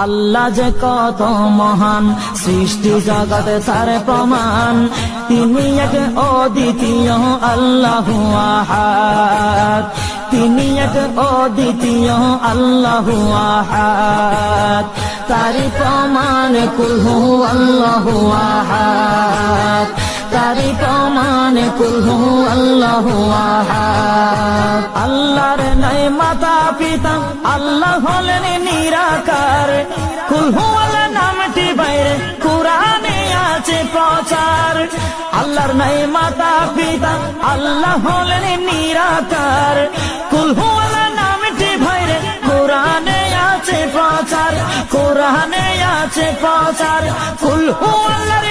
আল্লাহ যে কত মহান, সৃষ্টি জগতে তার প্রমাণ। তিনি এক অদ্বিতীয় আল্লাহু আহাদ, তিনি এক অদ্বিতীয় আল্লাহু আহাদ। তারি প্রমাণ কুল হু আল্লাহু আহাদ, তারি প্রমাণ কুল হু আল্লাহু আহাদ। আল্লাহর নাই মাতা পিতা, আল্লাহ হলেন নিরাকার। কুল হু আল্লাহ নামটি বাইরে কুরআনে আছে প্রচার। আল্লাহর নাই মাতা পিতা, আল্লাহ হলেন নিরাকার। কুল হু আল্লাহ নামটি বাইরে কুরআনে আছে প্রচার, কুরআনে আছে প্রচার। কুল হু আল্লাহর